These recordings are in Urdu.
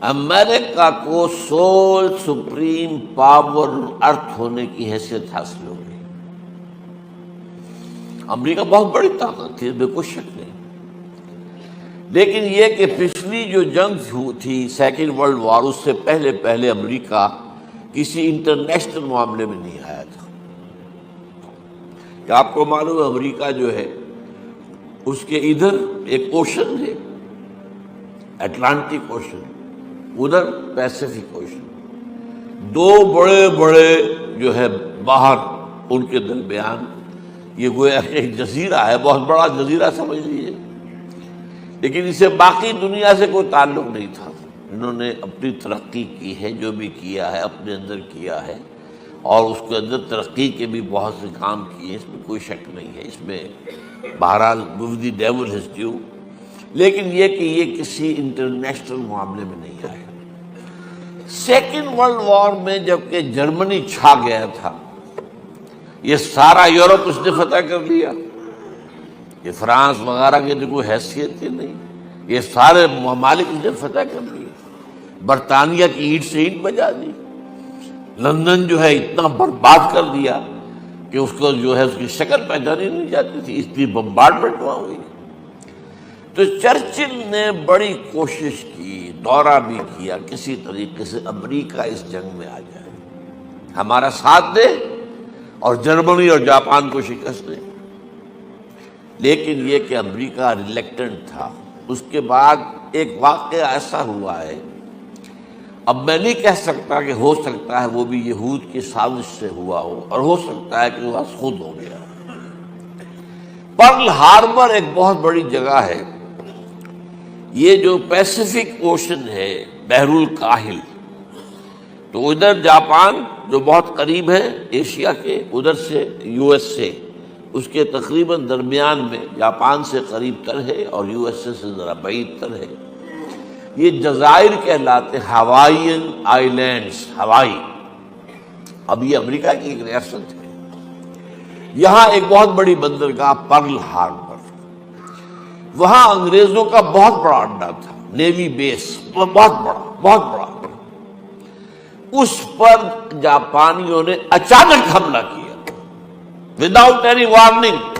امریکہ کو سول سپریم پاور ارتھ ہونے کی حیثیت حاصل ہو گئی۔ امریکہ بہت بڑی طاقت تھی، بے کوئی شک نہیں، لیکن یہ کہ پچھلی جو جنگ تھی سیکنڈ ورلڈ وار، اس سے پہلے امریکہ کسی انٹرنیشنل معاملے میں نہیں آیا تھا۔ کہ آپ کو معلوم ہے امریکہ جو ہے اس کے ادھر ایک اوشن ہے، اٹلانٹک اوشن، ادھر پیسیفک اوشن، دو بڑے بڑے جو ہے باہر ان کے درمیان یہ گویا ایک جزیرہ ہے، بہت بڑا جزیرہ سمجھ لیجیے، لیکن اسے باقی دنیا سے کوئی تعلق نہیں تھا۔ انہوں نے اپنی ترقی کی ہے، جو بھی کیا ہے اپنے اندر کیا ہے، اور اس کے اندر ترقی کے بھی بہت سے کام کیے، اس میں کوئی شک نہیں ہے، اس میں بہرحال دی ڈیول ہز ڈیو، لیکن یہ کہ یہ کسی انٹرنیشنل معاملے میں نہیں آیا۔ سیکنڈ ورلڈ وار میں جب کہ جرمنی چھا گیا تھا، یہ سارا یورپ اس نے فتح کر لیا، یہ فرانس وغیرہ کی تو کوئی حیثیت ہی نہیں، یہ سارے ممالک اس نے فتح کر لیے، برطانیہ کی اینٹ سے اینٹ بجا دی، لندن جو ہے اتنا برباد کر دیا کہ اس کو جو ہے اس کی شکل پہچانی نہیں جاتی تھی، اس لیے بمبارڈمنٹ وہاں ہوئی۔ تو چرچل نے بڑی کوشش کی، دورہ بھی کیا، کسی طریقے سے امریکہ اس جنگ میں آ جائے، ہمارا ساتھ دے اور جرمنی اور جاپان کو شکست دے، لیکن یہ کہ امریکہ ریلیکٹنٹ تھا۔ اس کے بعد ایک واقعہ ایسا ہوا ہے، اب میں نہیں کہہ سکتا کہ ہو سکتا ہے وہ بھی یہود کی سازش سے ہوا ہو، اور ہو سکتا ہے کہ وہ خود ہو گیا۔ پرل ہاربر ایک بہت بڑی جگہ ہے، یہ جو پیسیفک اوشن ہے، بحر الکاہل، تو ادھر جاپان جو بہت قریب ہے ایشیا کے، ادھر سے یو ایس سے، اس کے تقریباً درمیان میں جاپان سے قریب تر ہے اور یو ایس سے ذرا بعید تر ہے، یہ جزائر کہلاتے، ہوائین آئیلینڈز، ہوائی، اب یہ امریکہ کی ایک ریاست ہے۔ یہاں ایک بہت بڑی بندرگاہ پرل ہاربر، وہاں انگریزوں کا بہت بڑا اڈا تھا، نیوی بیس، بہت بڑا، اس پر جاپانیوں نے اچانک حملہ کیا وداؤٹ اینی وارننگ،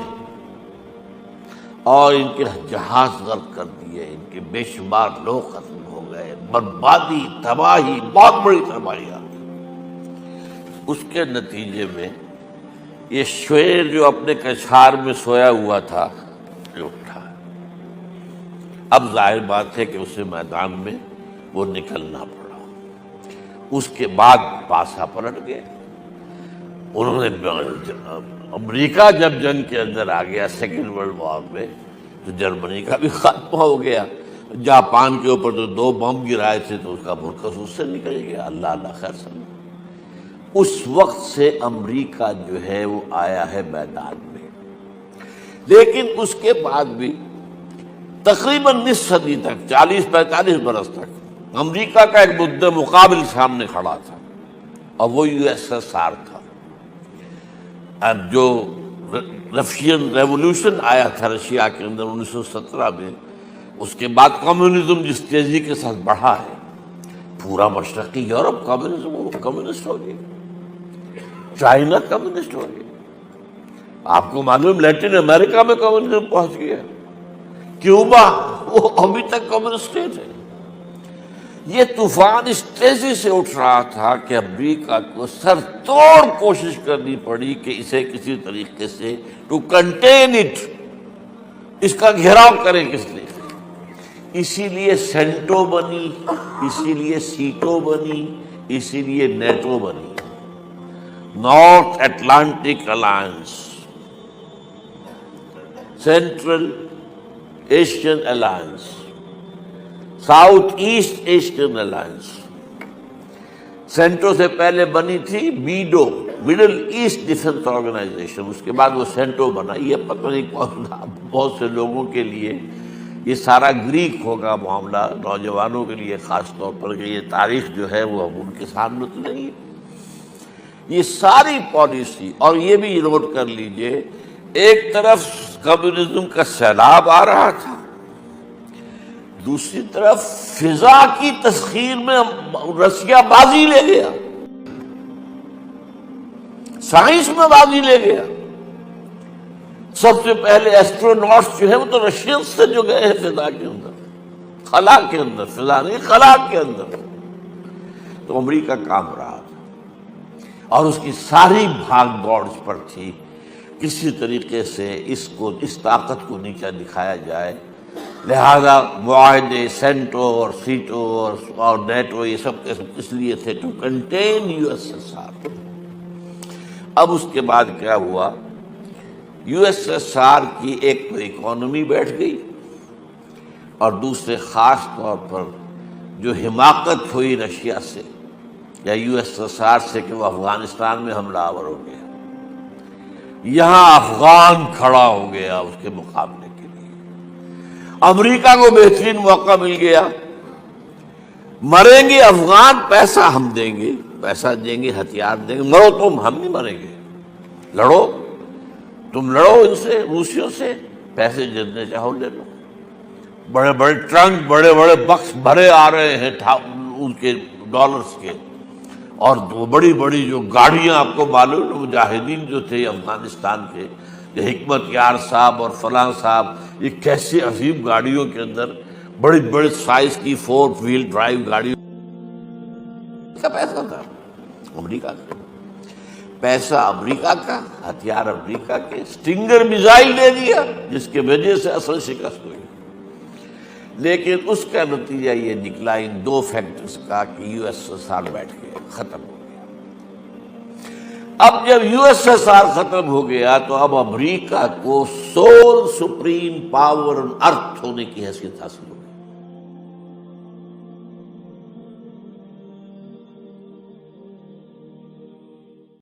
اور ان کے جہاز غرق کر دیے، ان کے بے شمار لوگ ختم ہو گئے، بربادی، تباہی، بہت بڑی تباہی آ گئی۔ اس کے نتیجے میں یہ شیر جو اپنے کچھار میں سویا ہوا تھا اٹھا، اب ظاہر بات ہے کہ اسے میدان میں وہ نکلنا پڑا۔ اس کے بعد پاسا پلٹ گئے، انہوں نے امریکہ جب جنگ کے اندر آ گیا سیکنڈ ورلڈ وار میں، تو جرمنی کا بھی خاتمہ ہو گیا، جاپان کے اوپر تو 2 بم گرائے تھے تو اس کا مرکز اس سے نکل گیا، اللہ خیر سمجھ۔ اس وقت سے امریکہ جو ہے وہ آیا ہے میدان میں، لیکن اس کے بعد بھی تقریباً نصف صدی تک، 40-45 برس تک امریکہ کا ایک مدعا مقابل سامنے کھڑا تھا، اور وہ یو ایس ایس آر تھا۔ اب جو رشین ریولوشن آیا تھا رشیا کے اندر 1917 میں، اس کے بعد کمیونزم جس تیزی کے ساتھ بڑھا ہے، پورا مشرقی یورپ کمیونسٹ ہو گیا، چائنا کمیونسٹ ہو گیا، آپ کو معلوم لیٹن امریکہ میں کمیونزم پہنچ گیا، کیوبا وہ ابھی تک کمیونسٹ اسٹیٹ ہے۔ یہ طوفان اس تیزی سے اٹھ رہا تھا کہ امریکہ کو سر توڑ کوشش کرنی پڑی کہ اسے کسی طریقے سے ٹو کنٹین اٹ، اس کا گھیراؤ کریں کس لیے، اسی لیے سینٹو بنی، اسی لیے سیٹو بنی، اسی لیے نیٹو بنی، North Atlantic alliance, Central Asian alliance, South East Asian alliance. CENTO سے پہلے بنی تھی MEDO, Middle East defence organisation, اس کے بعد وہ سینٹو بنا۔ یہ پتہ نہیں بہت سے لوگوں کے لیے یہ سارا گریک ہوگا معاملہ، نوجوانوں کے لیے خاص طور پر، کہ یہ تاریخ جو ہے وہ ان کے سامنے تو نہیں ہے۔ یہ ساری پالیسی، اور یہ بھی نوٹ کر لیجئے، ایک طرف کمیونزم کا سیلاب آ رہا تھا، دوسری طرف فضا کی تسخیر میں رشیا بازی لے گیا، سائنس میں بازی لے گیا۔ سب سے پہلے ایسٹروناٹس جو ہیں وہ تو رشین سے جو گئے ہیں فضا کے اندر، خلا کے اندر، فضا نہیں خلا کے اندر۔ تو امریکہ کام رہا تھا اور اس کی ساری بھاگ دوڑ اس پر تھی کسی طریقے سے اس طاقت کو نیچا دکھایا جائے۔ لہذا معاہدے سینٹو اور سیٹو اور نیٹو یہ سب اس لیے تھے to contain U S S R. اب اس کے بعد کیا ہوا، یو ایس ایس آر کی ایک تو اکانومی بیٹھ گئی، اور دوسرے خاص طور پر جو حماقت ہوئی رشیا سے یا یو ایس ایس آر سے کہ وہ افغانستان میں حملہ آور ہو گیا، یہاں افغان کھڑا ہو گیا اس کے مقابلے کے لیے۔ امریکہ کو بہترین موقع مل گیا، مریں گے افغان، پیسہ ہم دیں گے، پیسہ دیں گے، ہتھیار دیں گے، مرو تم، ہم نہیں مریں گے، لڑو تم، لڑو ان سے، روسیوں سے، پیسے جتنے چاہو لے لو۔ بڑے بڑے ٹرنک، بڑے بڑے بکس بھرے آ رہے ہیں ان کے ڈالرز کے، اور وہ بڑی بڑی جو گاڑیاں آپ کو معلوم، مجاہدین جو تھے افغانستان کے، یہ حکمت یار صاحب اور فلاں صاحب، یہ کیسے عظیم گاڑیوں کے اندر بڑی بڑے سائز کی 4 وہیل ڈرائیو گاڑیوں کا پیسہ تھا، امریکہ کا پیسہ، امریکہ کا ہتھیار، امریکہ کے سٹنگر میزائل دے دیا جس کے وجہ سے اصل شکست ہوئی۔ لیکن اس کا نتیجہ یہ نکلا ان دو فیکٹرز کا کہ یو ایس ایس آر بیٹھ گیا، ختم ہو گیا۔ اب جب یو ایس ایس آر ختم ہو گیا تو اب امریکہ کو سول سپریم پاور آن ارتھ ہونے کی حیثیت حاصل ہو گئی۔